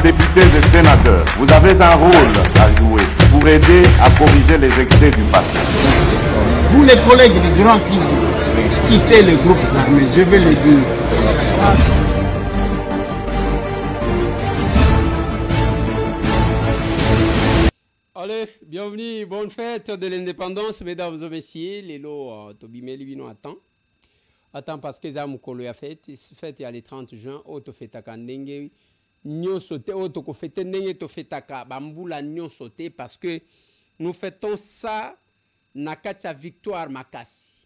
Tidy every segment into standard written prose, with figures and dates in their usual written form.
députés et sénateurs, vous avez un rôle à jouer pour aider à corriger les excès du passé. Vous les collègues du Grand Kivu, quittez les groupes armés, je vais le dire. Allez, bienvenue, bonne fête de l'indépendance, mesdames et messieurs. Lelo, Tobimeli Vino attend. Attends parce que ça m'a fait fête le 30 juin, auto fetaka ndenge nyo sauté, auto ko fete ndenge to fetaka bambula nyo sauté parce que nous fêtons ça na katia victoire makasi.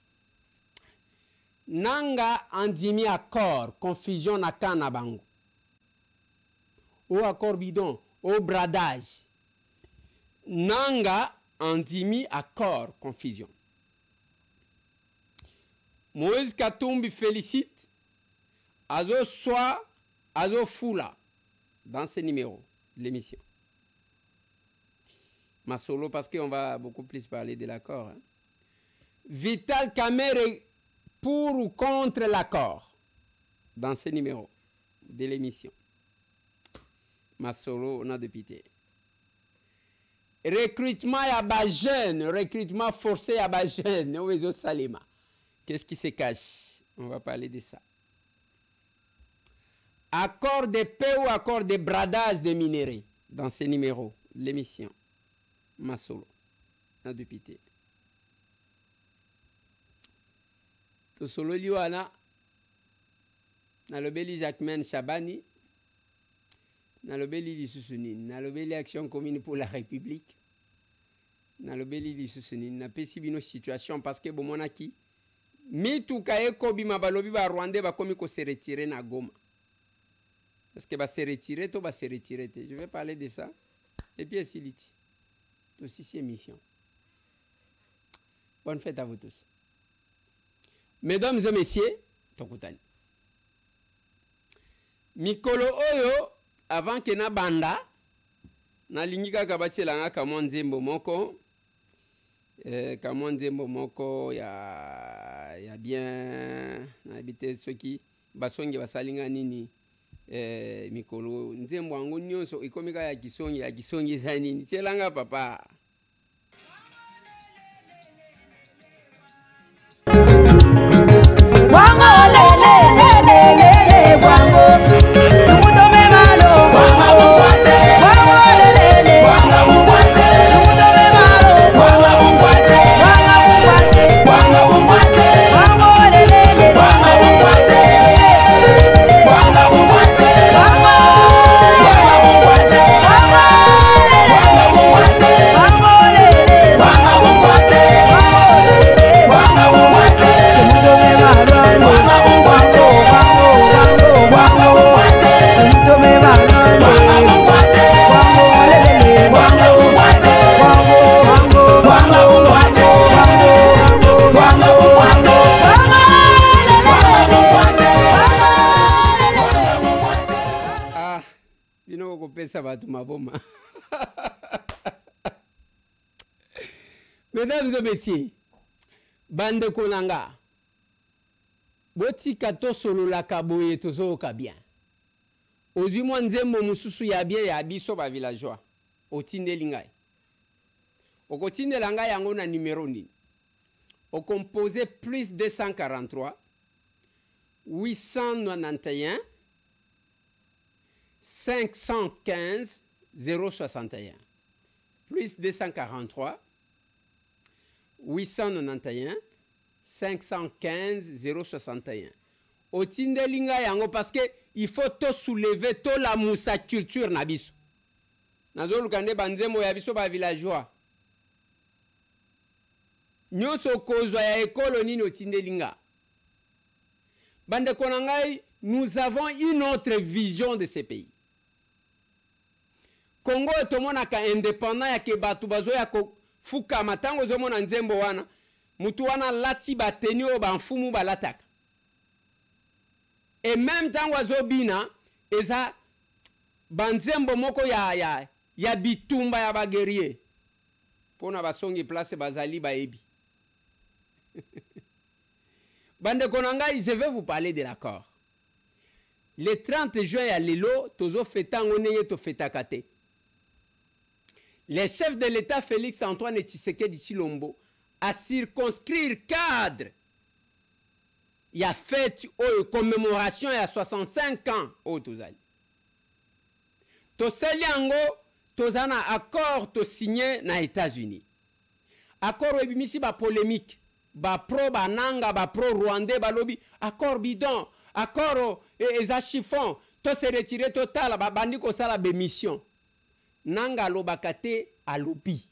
Nanga andimi accord, confusion na kana bango. Au accord bidon, au bradage. Nanga andimi accord, confusion. Moïse Katumbi félicite Azo Soa, Azo Fula dans ce numéro de l'émission. Ma solo parce qu'on va beaucoup plus parler de l'accord. Hein. Vital Kamerhe pour ou contre l'accord dans ce numéro de l'émission. Ma solo, on a de pitié. Recrutement à bas jeunes, recrutement forcé à bas jeunes, Owezo Salema. Qu'est-ce qui se cache? On va parler de ça. Accord de paix ou accord de bradage des minéraux dans ce numéro, l'émission. Masolo, na député. To solo liwana na lobeli Jacquemaine Chabani na lobeli Lissusuni na lobeli Action commune pour la République na lobeli Lissusuni na pesi bino situation parce que bomonaki mituka ekobi mabalobi ba Rwandais ba komi ko se retirer na Goma. Parce que ba se retirer to ba se retirer. Je vais parler de ça. Et puis Siliti. Aussi c'est émission. Bonne fête à vous tous. Mesdames et messieurs, tokutani. Mikolo oyo avant que na banda na lingika kabati langa kama nzembo moko kama nzembo moko ya bien na habité ceux qui basongi basalinga nini mikolo nzembo ango nyonso ikomika ya kisongi za nini tselanga papa wango lele wango tumutome malo wango kwate wango lele wango kwate tumutome malo wango kwate wango kwate wango kwate wango lele wango kwate wango kwate wango kwate wango kwate wango lele wango kwate wango kwate tumutome malo Mesdames et messieurs, bande konanga, boti kato solo la kaboye tozo ka bien. Ozwi mwanzembo mususu ya bien ya biso ba villageois. Otinde lingai. Okotinde langa yango na numéro ni. Au composé plus 243 891 515 061 plus 243 891 515 061. Otinde linga yango parce que il faut to soulever to la moussa culture na biso. Nazo lukande banzembo ya biso ba villageois. Nyoso kozwa ya ekolo nini otinde linga. Bande konangai, nous avons une autre vision de ce pays. Congo tomonaka indépendant ya ke batu bazo ya ko fuka matango zomona nzembo wana mutu wana lati bateni o banfumu balataka. Et même tango azobina eza banzembo moko ya bitumba ya baguerrier. Pona basongi place bazali baebi. Bande konanga, je vais vous parler de l'accord. le 30 juin ya lelo tozo feta ngone to feta kate. Le chef de l'État Félix Antoine Tshisekedi Tshilombo a circonscrire cadre. Il a fait une commémoration il y a 65 ans au Tozali. Toseli yango tozana accord to signé na États-Unis. Accord ebimisi ba polémique, ba pro bananga, ba pro rwandais ba lobby, accord bidon, accord eza chiffon, to se retirer total ba bandi ko sala be mission. Nanga lobakate à l'opi.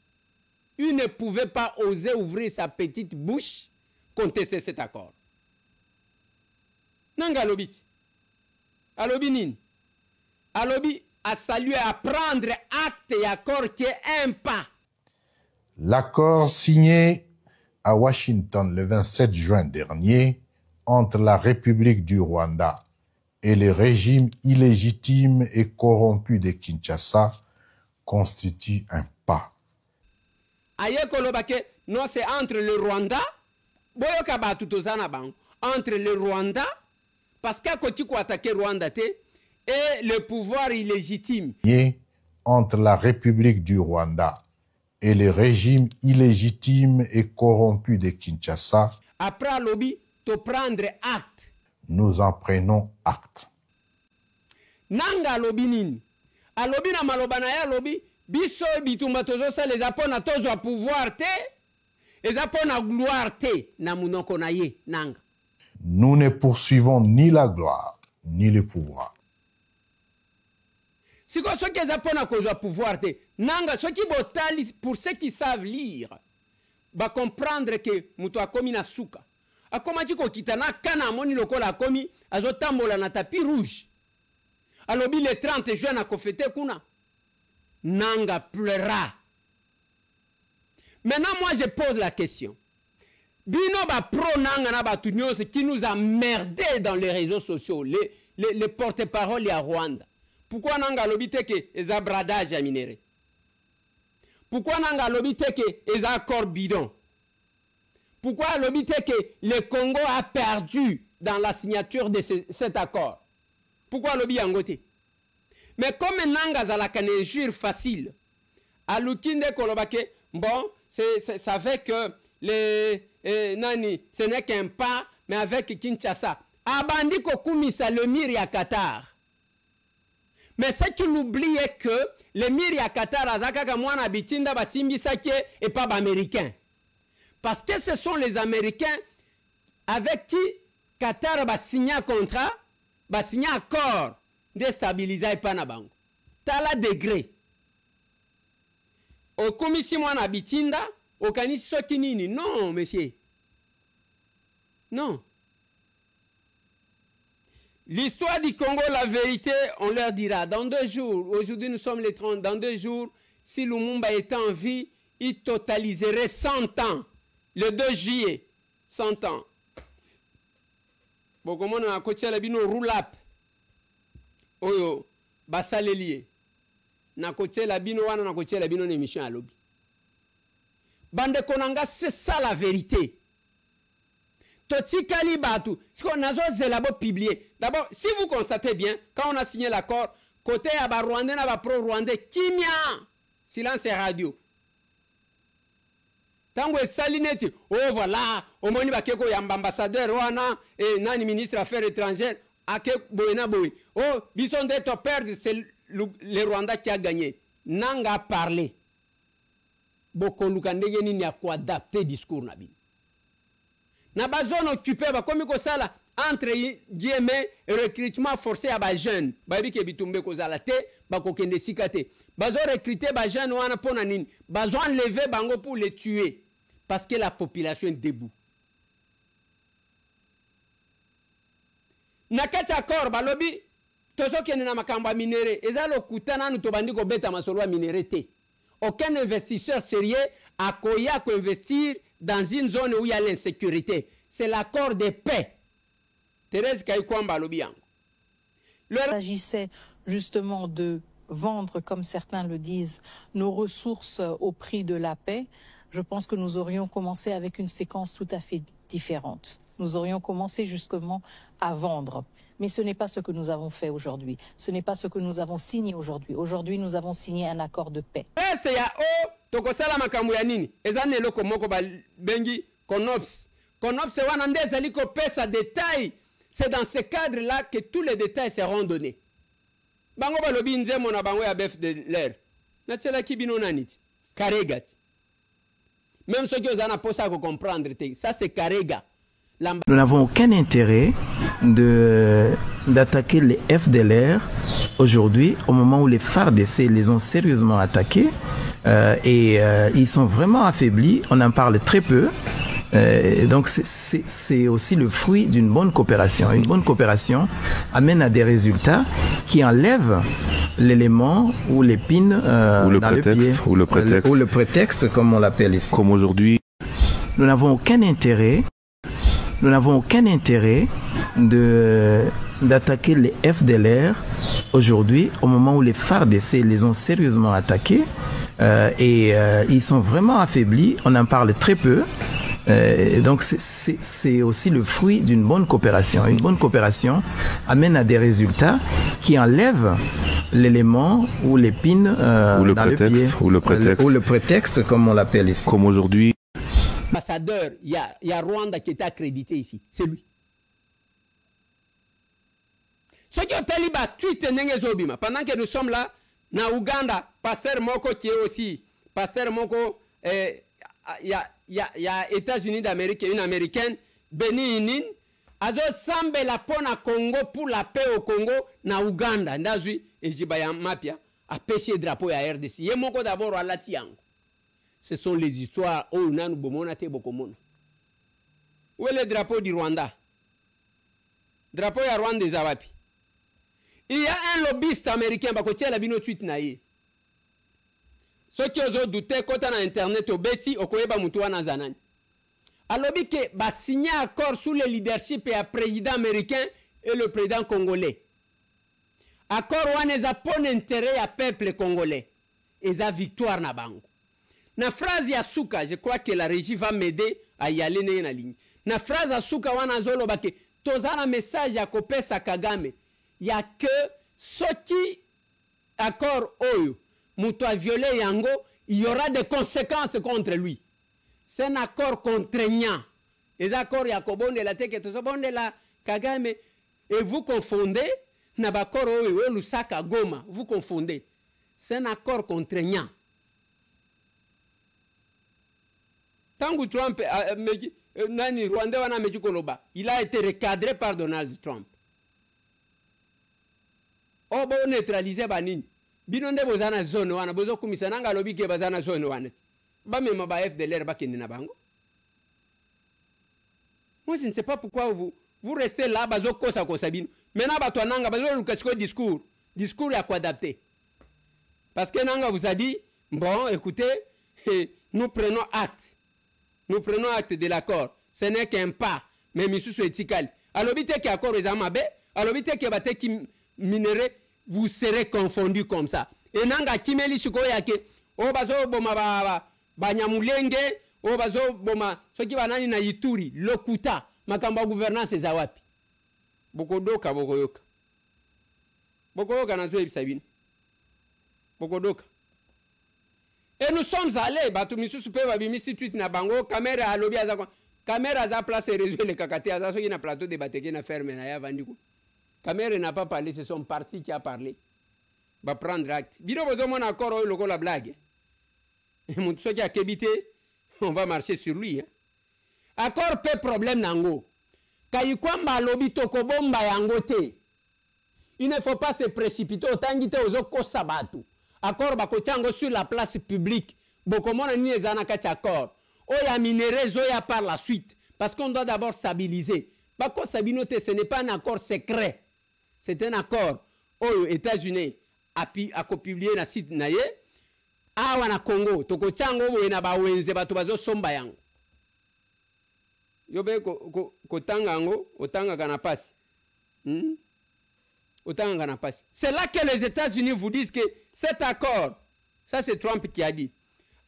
Il ne pouvait pas oser ouvrir sa petite bouche contester cet accord. Nanga lobit. Alobi nin. Alobi a salué à prendre acte et accord qui est un pas. L'accord signé à Washington le 27 juin dernier entre la République du Rwanda et le régime illégitime et corrompu de Kinshasa constitue un pas. Non, c'est entre le Rwanda, entre le Rwanda, parce qu'à côté quoi attaquer Rwanda et le pouvoir illégitime. Entre la République du Rwanda et le régime illégitime et corrompu de Kinshasa. Après lobby, te prendre acte. Nous en prenons acte. Nanga lobby nini. A lobby na malobana ya lobby. Biso bitumba tozo sa les apona tozo a pouvoir te. Les apona gloire te na munoko na ye nanga. Nous ne poursuivons ni la gloire ni le pouvoir. Si quoi ceux qui apona kozo a pouvoir te nanga ceux qui botali pour ceux qui savent lire ba comprendre que muto akomi na suka. Akoma chiko kitana kana moni lokola akomi azotambola na tapis rouge. Alobi le 30 juin na kofete kuna. Nanga pleura. Maintenant, moi, je pose la question. Bino ba pro nanga na batunyo, ce qui nous a merdé dans les réseaux sociaux, les porte-parole à Rwanda. Pourquoi nanga lobite ke eza bradage à minéré? Pourquoi nanga lobite ke eza accord bidon? Pourquoi lobite que le Congo a perdu dans la signature de cet accord? Pourquoi lobby angoté? Mais comme nanga zalaka ne jure facile, à l'ukinde kolobake, bon, ça fait que nani, ce n'est qu'un pas, mais avec Kinshasa. Abandi kokumisa le mur ya Qatar. Mais ce qu'il oublie est que le mur ya Qatar azakaka mwana bitinda basimbisake et pas américain. Parce que ce sont les Américains avec qui Qatar va signer un contrat, va signer un accord déstabilisé par Nabango. Tala degré. Au commission mwana bitinda, au kanisi sokinini. Non, monsieur. Non. L'histoire du Congo, la vérité, on leur dira. Dans 2 jours, aujourd'hui nous sommes les 30, dans 2 jours, si Lumumba était en vie, il totaliserait 100 ans. Le 2 juillet, 100 ans. Bon, comme on a côté la bino roulap. Oyo, basalelier. Na côté la bino wana na côté la bino émission à lobby. Bande konanga, c'est ça la vérité. Toti Kalibatu, ce qu'on a zélabo publié. D'abord, si vous constatez bien, quand on a signé l'accord, côté Aba Rwandais, Aba pro-Rwandais, Kimia, silence radio. Tango salineti, oh voilà, au moni bakeko yamba ambassadeur wana et nani ministre affaires étrangères, ake boyena boy. Oh, bison de to perdre, c'est le Rwanda qui a gagné. Nanga parlé. Boko lukandege nini ya ko adapter discours nabi. Na ba zone occupée ba komi ko sala entre guillemets recrutement forcé à ba jeunes. Ba bi ke bitumbe ko zala te, ba ko kende sikate. Ba zo recruter ba jeunes wana pona nini. Ba zo enlever bango pour les tuer. Parce que la population est debout. Nakati accord balobi tozo kene na makamba minéré ezalo kutana nu tobandi ko beta masolo minéré te. Aucun investisseur sérieux a koya ko investir dans une zone où il y a l'insécurité. C'est l'accord de paix. Thérèse Kaikwamba balobi yango. Il s'agissait justement de vendre, comme certains le disent, nos ressources au prix de la paix. Je pense que nous aurions commencé avec une séquence tout à fait différente. nous aurions commencé justement à vendre. Mais ce n'est pas ce que nous avons fait aujourd'hui. Ce n'est pas ce que nous avons signé aujourd'hui. Aujourd'hui, nous avons signé un accord de paix. C'est dans ce cadre-là que tous les détails seront donnés. Bango balobi nzemo na bango ya bef de l'air. Na tsela kibino naniti. Karega. Même ceux qui ont pas ça comprendre, ça c'est Karega. Nous n'avons aucun intérêt d'attaquer les FDLR aujourd'hui, au moment où les FARDC les ont sérieusement attaqués et ils sont vraiment affaiblis. On en parle très peu. Donc c'est aussi le fruit d'une bonne coopération. Une bonne coopération amène à des résultats qui enlèvent l'élément ou l'épine dans le pied, ou le prétexte, comme on l'appelle ici. Comme aujourd'hui. Nous n'avons aucun intérêt d'attaquer les FDLR aujourd'hui, au moment où les FARDC les ont sérieusement attaqués et ils sont vraiment affaiblis. On en parle très peu. Donc c'est aussi le fruit d'une bonne coopération. Une bonne coopération amène à des résultats qui enlèvent l'élément ou l'épine dans le pied, ou le prétexte, comme on l'appelle ici. Comme aujourd'hui. Ambassadeur, il y a Rwanda qui est accrédité ici, c'est lui. Ce qui ont taliba tweet Nengezobima, pendant que nous sommes là, na Uganda, pasteur Moko qui est aussi, pasteur Moko, il y a États-Unis d'Amérique, une américaine, Beni Inin, azo sambe la pona Congo pour la paix au Congo, na Uganda, ndazui, et Jibaya Mapia, a pêché le drapeau à RDC. Yé Moko d'abord à Latiang. Ce sont les histoires où nous avons beaucoup. Où est le drapeau du Rwanda? Drapeau du Rwanda des Awapi. Il y a un lobbyiste américain qui a un tweet. Ceux qui ont douté quand on a internet au Betty, au Koyeba Moutouana Zanan. Alors que va signer un accord sous le leadership et un président américain et le président congolais. Accord où on a pas d'intérêt à peuple congolais. Et sa victoire na bango. Na phrase ya Souka, je crois que la régie va m'aider à y aller dans la ligne. Na phrase ya Souka wana zolo bake tozana message ya kopesa Kagame. Il y a que ce qui accord oyo muto a violé yango, il y aura des conséquences contre lui. C'est un accord contraignant. Les accords ya kobonde la teke to bonde la Kagame et vous confondez na bakoro oyo Lusaka Goma, vous confondez. C'est un accord contraignant. Tangu Trump, Nani Rwanda wana mejikoloba, il a été recadré par Donald Trump. Oh bon neutraliser banini. Binonde bozana zone wana bozo kumisa nanga lobi ke bazana zone wana. Ba mema ba FDLR ba kende na bango. Moi je ne sais pas pourquoi vous restez là bazo kosa kosa bino. Maintenant ba nanga bazo lukasko discours ya adapter. Parce que nanga vous a dit bon écoutez, nous prenons acte. Nous prenons acte de l'accord. Ce n'est qu'un pas. Mais Missou Etikal. Alors, bité qui accord les amabe, alors bité qui bate qui minéré, vous serez confondus comme ça. Et nanga kimeli suko yake, o bazo boma ba nyamulenge, o bazo boma, ce qui va nani na Ituri, lokuta, makamba gouvernance zawapi. Bokodoka bokoyoka. Bokoyoka na zo ebisabine. Bokodoka. Et nous sommes allés, Batumisu Super Babimisi tweet na bango, caméra à lobby à Zakon. Caméra à place et résoudre les cacatés à Zazo, il y a un plateau de bataille qui n'a fermé, n'a pas vendu. Caméra n'a pas parlé, c'est son parti qui a parlé. Va prendre acte. Bino besoin mon accord, le la blague. Et mon qui a kébité, on va marcher sur lui. Accord peu problème nango. Kayikwamba lobby tokobomba yangote. Il ne faut pas se précipiter autant qu'il aux autres sabatu. Accord bakotiango sur la place publique. Bokomona ni ezana kati accord. Oya minéraux oya par la suite. Parce qu'on doit d'abord stabiliser. Bako sabinote, ce n'est pas un accord secret. C'est un accord. Aux États-Unis a publié na site naye. Awa na Congo. Tokotiango bo ena ba wenze bato bazo somba yango. Yobe kotanga ngo, otanga kana pasi. C'est là que les États-Unis vous disent que cet accord, ça c'est Trump qui a dit,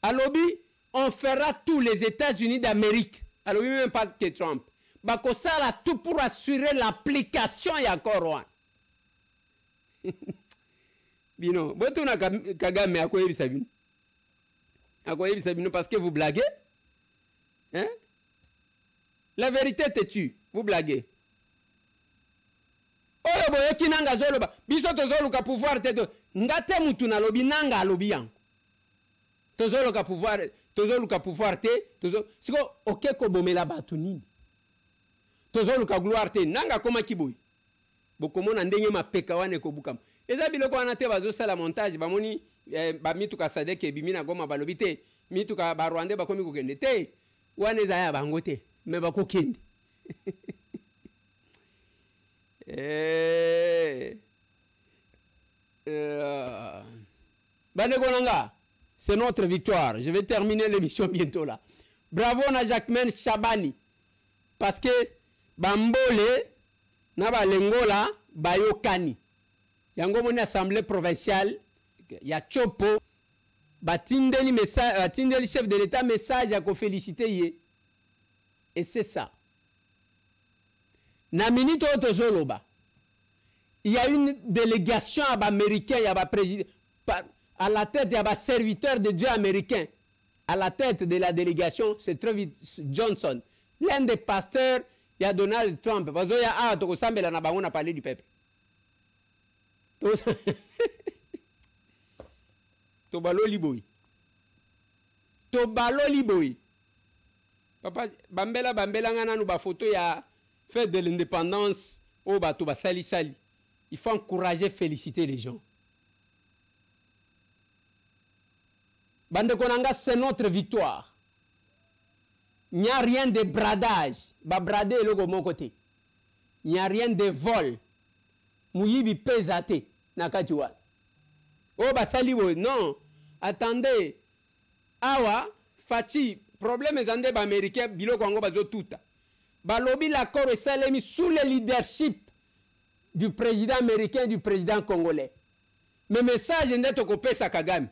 à lobby, on fera tous les États-Unis d'Amérique, à lobby même pas que Trump, bakosala tout pour assurer l'application ya accord wana. Bino, botuna Kagame akoyebisa bino. Akoyebisa bino parce que vous blaguez. Hein? La vérité te tue. Vous blaguez. Oyo boyoki nanga zoloba. Biso tozoluka pouvoir te ngate mutu na lobi nanga alobi yango. Tozoluka pouvoir te. Siko okeko bomela batu nini. Tozoluka gloire te nanga koma kiboyi. Bokomona ndenge mapeka wane kobukama. Eza biloko wana te bazosala montage bamoni bamituka Sadek ebimina Goma balobi te mituka barwande bakomi kokende te wana eza ya bango te me bakokende. Banegonanga, c'est notre victoire. Je vais terminer l'émission bientôt là. Bravo na Jacquemaine Chabani parce que bambole na balengola bayokani. Yango moni assemblée provinciale ya Chopo batindeli message batindeli chef de l'état message à ko féliciter ye. Et c'est ça. Na minute otozoloba. Il y a une délégation américaine, il y a un président à la tête, il y a un serviteur de Dieu américain. À la tête de la délégation, c'est Travis Johnson. L'un des pasteurs, il y a Donald Trump. Parce qu'il y a on a parlé du peuple. Tobalo liboy. Tobalo liboy. Papa, Bambela ngana nou ba photo ya fête de l'indépendance au bateau ba sali sali. Il faut encourager, féliciter les gens. Bande Konanga, c'est notre victoire. Il n'y a rien de bradage. Ba brader le go mon côté. Il n'y a rien de vol. Mouyibi pesate nakatiwa. Oh ba sali wo non. Attendez. Awa Fati problème zande ba américain biloko ngo bazo tuta. Ba lobby l'accord et salemi sous le leadership du président américain et du président congolais. Mais message n'est pas coupé sa Kagame.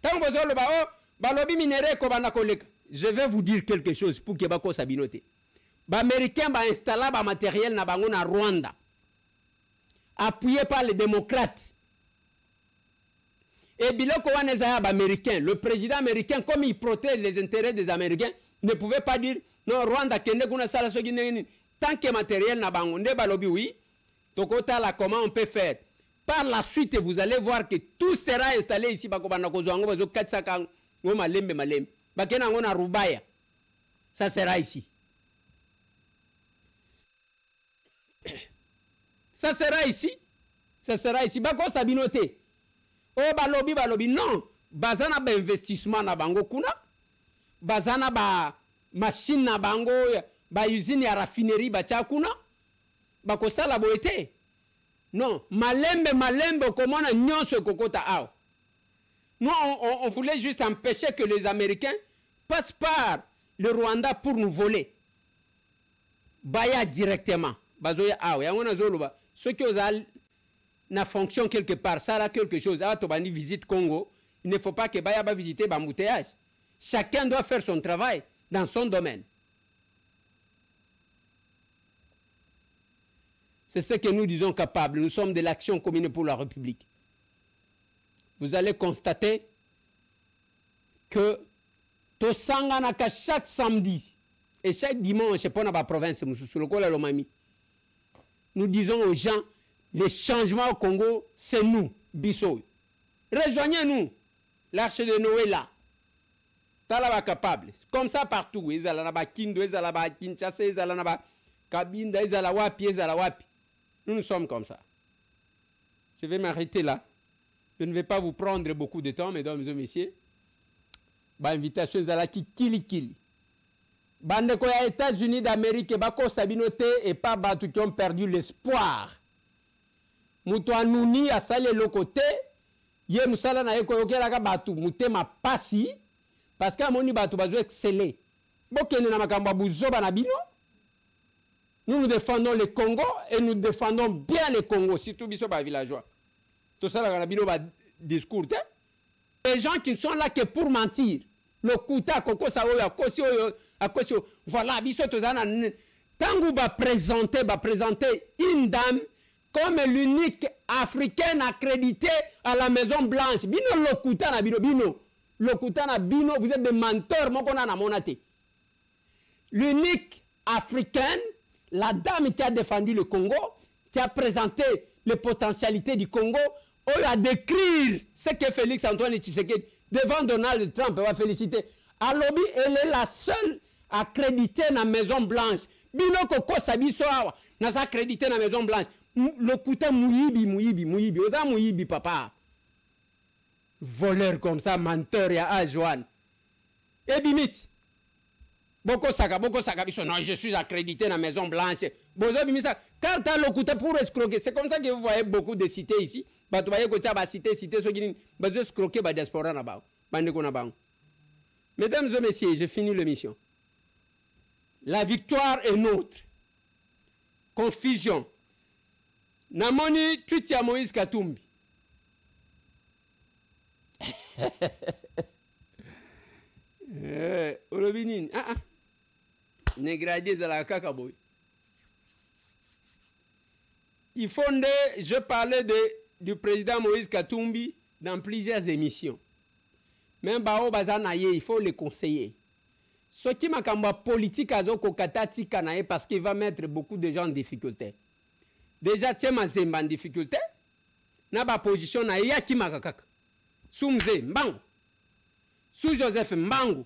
Tant que vous balobi minéré kobana koleka. Je vais vous dire quelque chose pour que bako sabinote. Ba américain ba installer ba matériel na bango na Rwanda. Appuyé par les démocrates. Et biloko waneza ba américain, le président américain comme il protège les intérêts des Américains, ne pouvait pas dire non Rwanda kende kuna sala soki nini. Tant que matériel na bango nde balobi oui. Tokota là comment on peut faire. Par la suite, vous allez voir que tout sera installé ici. Ça sera ici. Ça sera ici. Ça sera ici. Bako sabinote. Oh balobi non. Bazana ba investissement na bango kuna. Bazana ba machine na bango ba usine ya raffinerie ba tia kuna. Bako sala boete. Non, malembe, comment on a nyonso kokota ao. Nous, on voulait juste empêcher que les Américains passent par le Rwanda pour nous voler. Baya directement. Bazoya ao. Yangona zoluba. Ceux qui ont na fonction quelque part, ça a quelque chose. Ah, Tobani visite Congo. Il ne faut pas que Baya va visiter Bambouteillage. Chacun doit faire son travail dans son domaine. C'est ce que nous disons capables. Nous sommes de l'action commune pour la République. Vous allez constater que Tosanganaka chaque samedi et chaque dimanche, pour la province, nous disons aux gens, les changements au Congo, c'est nous, Bissau. Rejoignez-nous. L'Arche de Noé là. Talaba capable. Comme ça partout. Ils allaient là-bas, Kindo, ils allaient là-bas, Kinshasa, ils allaient là-bas, Kabinda, ils allaient wapi, ils allaient wapi. Nous sommes comme ça. Je vais m'arrêter là. Je ne vais pas vous prendre beaucoup de temps, mesdames et messieurs. Invitation à kili. Bande koya États-Unis d'Amérique, bako sabinote et pas batu qui ont perdu l'espoir. Mutu anuni asale lokote, ye musala na yeko yokela ka batu mutema pasi parce que moni batu bazo exceller. Bokene na makamba buzo bana bino. Nous défendons le Congo et nous défendons bien le Congo, surtout biso ba villageois. Tout ça la bino ba discours. Les gens qui ne sont là que pour mentir. Le kuta koko sa oyo akosi voilà biso tozana Tango va présenter une dame comme l'unique africaine accréditée à la Maison Blanche. Bino lokuta na bino. Lokuta na bino, vous êtes des menteurs, mon qu'on a na monate. L'unique africaine, la dame qui a défendu le Congo, qui a présenté les potentialités du Congo, on a décrire ce que Félix Antoine Tshisekedi devant Donald Trump va féliciter. À lobby, elle est la seule accréditée dans la Maison Blanche. Bino koko sabi soawa, n'a accrédité dans la Maison Blanche. Le couteau mouyibi. Oza mouyibi papa. Voleur comme ça, menteur ya Ajoan. Et bimit. Boko saka biso. Non, je suis accrédité dans la Maison Blanche. Bozo bimisa. Quand t'as le couteau pour escroquer, c'est comme ça que vous voyez beaucoup de cités ici. Bah, tu voyez que tu as cité, ceux qui ont escroqué la diaspora là-bas. Mesdames et messieurs, j'ai fini l'émission. La victoire est nôtre. Confusion. Namoni, tu tiens Moïse Katumbi. Olobinin. Négradé de la kakaboy. Il fondait, je parlais du président Moïse Katumbi dans plusieurs émissions. Même Bao Bazanaye, il faut le conseiller. Ce qui m'a dit politique à Zokokatati Kanae parce qu'il va mettre beaucoup de gens en difficulté. Déjà, tu es en difficulté. N'a pas position na yaki makakaka. Sous Mzé Mbango. Sous Joseph Mbango.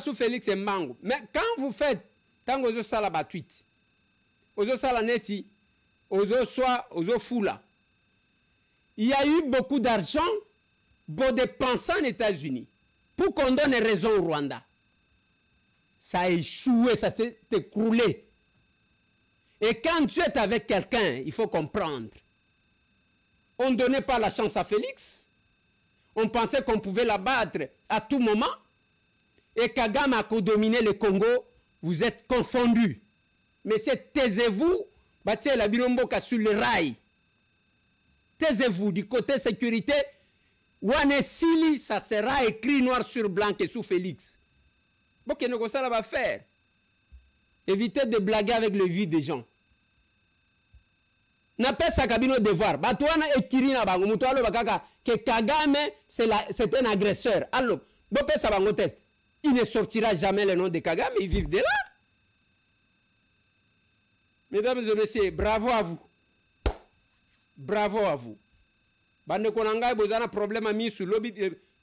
Sous Félix Mbango. Mais quand vous faites, tant que vous avez la tweet, vous avez la neti, vous avez foula. Il y a eu beaucoup d'argent pour dépenser en États-Unis pour qu'on donne raison au Rwanda. Ça a échoué, ça s'est écroulé. Et quand tu es avec quelqu'un, il faut comprendre. On ne donnait pas la chance à Félix. On pensait qu'on pouvait l'abattre à tout moment. Et Kagame a dominé le Congo. Vous êtes confondus. Mais c'est taisez-vous, bâtissez la Bilomboka sur le rail. Taisez-vous du côté sécurité. Wanesili, ça sera écrit noir sur blanc et sous Félix. Bon, qu'est-ce que ça va faire? Évitez de blaguer avec le vie des gens. N'a pas sa cabine au devoir. Batouana et Kirina Bango, Moutoualo Bakaka, que Kagame, c'est un agresseur. Alors, Bopé Sabango test. Il ne sortira jamais le nom de Kagame, ils vivent de là. Mesdames et messieurs, bravo à vous. Bravo à vous. Bande Konanga, vous avez un problème à mis sur lobby.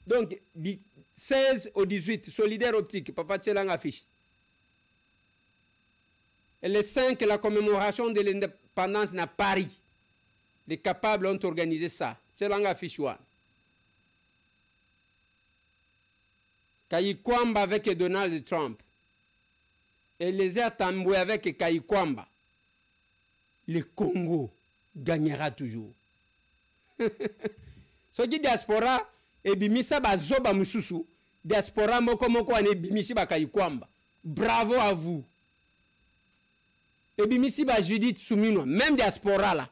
Donc, du 16 au 18, solidaire optique, Papa Tchelanga affiche. Et le 5, la commémoration de l'indépendance à Paris. Les capables ont organisé ça. Tchelanga affiche. Kayikwamba avec Donald Trump. Et les airs tamboués avec Kayikwamba. Le Congo gagnera toujours. Ce qui diaspora et bimisa bazoba mususu diaspora moko moko ane bimisi ba Kayikwamba. Bravo à vous. Et bimisi ba Judith Suminwa, même diaspora là.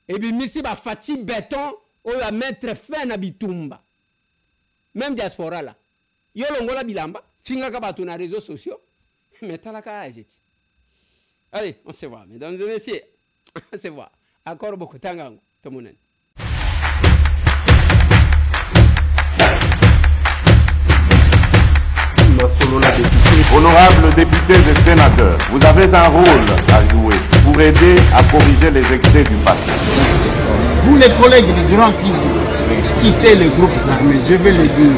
Et bimisi ba Fati Béton ou la mettre fin na bitumba. Même diaspora là. Yo longola bilamba, finga ka batu na réseaux sociaux. Mais talaka ajeti. Allez, on se voit, mesdames et messieurs. On se voit. Encore beaucoup tangango. Honorables députés et sénateurs, vous avez un rôle à jouer pour aider à corriger les excès du passé. Vous les collègues du Grand Kivu, quittez les groupes armés, je vais le dire.